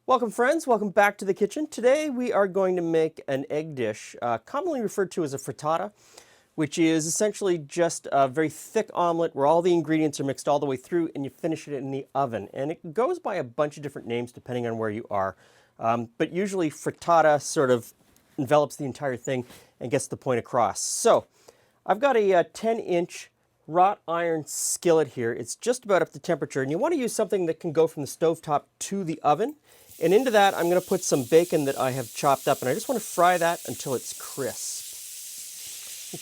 Welcome friends, welcome back to the kitchen. Today we are going to make an egg dish, commonly referred to as a frittata, which is essentially just a very thick omelet where all the ingredients are mixed all the way through and you finish it in the oven. And it goes by a bunch of different names depending on where you are. But usually frittata sort of envelops the entire thing and gets the point across. So I've got a 10-inch wrought iron skillet here. It's just about up to temperature, and you want to use something that can go from the stovetop to the oven. And into that, I'm going to put some bacon that I have chopped up, and I just want to fry that until it's crisp.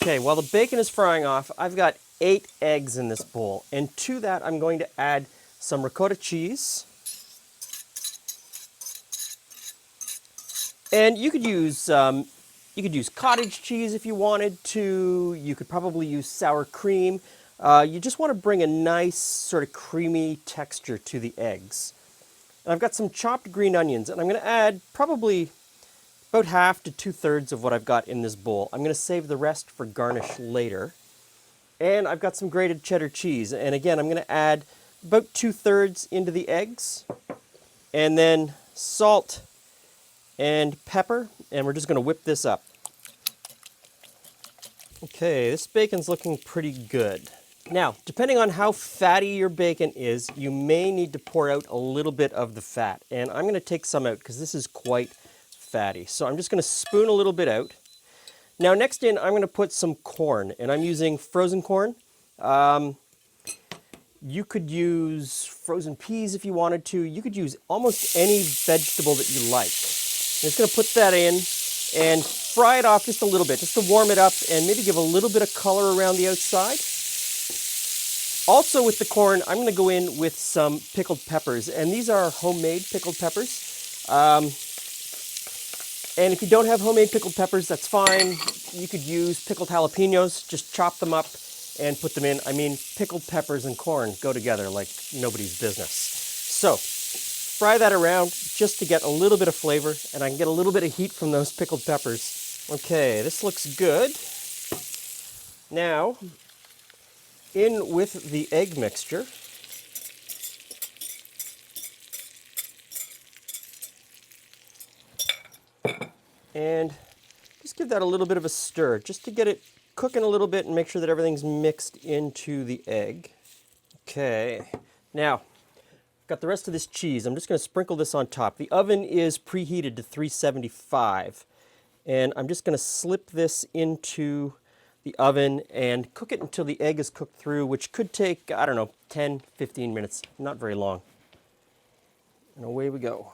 Okay, while the bacon is frying off, I've got 8 eggs in this bowl, and to that I'm going to add some ricotta cheese. And you could use cottage cheese if you wanted to. You could probably use sour cream. You just want to bring a nice sort of creamy texture to the eggs. And I've got some chopped green onions, and I'm going to add probably about half to 2/3 of what I've got in this bowl. I'm going to save the rest for garnish later. And I've got some grated cheddar cheese, and again I'm going to add about 2/3 into the eggs, and then salt and pepper, and we're just going to whip this up. Okay, this bacon's looking pretty good. Now, depending on how fatty your bacon is, you may need to pour out a little bit of the fat. And I'm going to take some out because this is quite fatty. So I'm just going to spoon a little bit out. Now next in, I'm going to put some corn, and I'm using frozen corn. You could use frozen peas if you wanted to. You could use almost any vegetable that you like. I'm just going to put that in and fry it off just a little bit, just to warm it up and maybe give a little bit of color around the outside. Also with the corn, I'm going to go in with some pickled peppers, and these are homemade pickled peppers. And if you don't have homemade pickled peppers, that's fine. You could use pickled jalapenos, just chop them up and put them in. I mean, pickled peppers and corn go together like nobody's business. So, fry that around just to get a little bit of flavor, and I can get a little bit of heat from those pickled peppers. Okay, this looks good. Now, in with the egg mixture. And just give that a little bit of a stir, just to get it cooking a little bit and make sure that everything's mixed into the egg. Okay, now, got the rest of this cheese. I'm just going to sprinkle this on top. The oven is preheated to 375, and I'm just going to slip this into the oven and cook it until the egg is cooked through, which could take, I don't know, 10, 15 minutes, not very long. And away we go.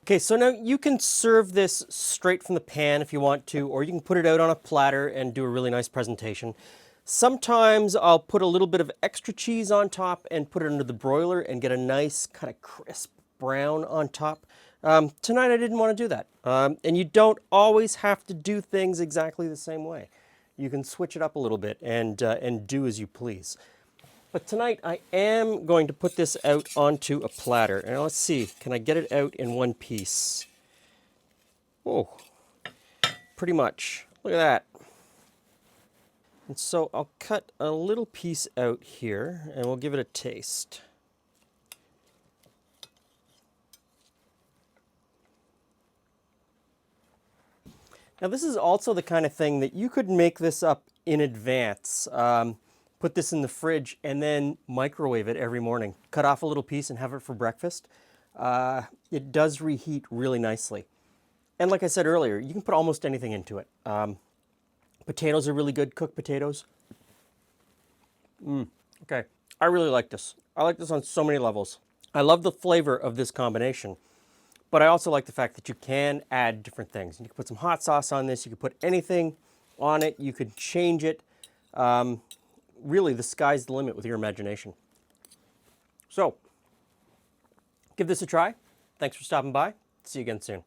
Okay, so now you can serve this straight from the pan if you want to, or you can put it out on a platter and do a really nice presentation. Sometimes I'll put a little bit of extra cheese on top and put it under the broiler and get a nice kind of crisp brown on top. Tonight I didn't want to do that. And you don't always have to do things exactly the same way. You can switch it up a little bit and do as you please. But tonight I am going to put this out onto a platter. And let's see, can I get it out in one piece? Oh, pretty much. Look at that. And so I'll cut a little piece out here and we'll give it a taste. Now this is also the kind of thing that you could make this up in advance. Put this in the fridge and then microwave it every morning. Cut off a little piece and have it for breakfast. It does reheat really nicely. And like I said earlier, you can put almost anything into it. Potatoes are really good, cooked potatoes. Okay, I really like this. I like this on so many levels. I love the flavor of this combination. But I also like the fact that you can add different things. You can put some hot sauce on this. You can put anything on it. You could change it. Really, the sky's the limit with your imagination. So, give this a try. Thanks for stopping by. See you again soon.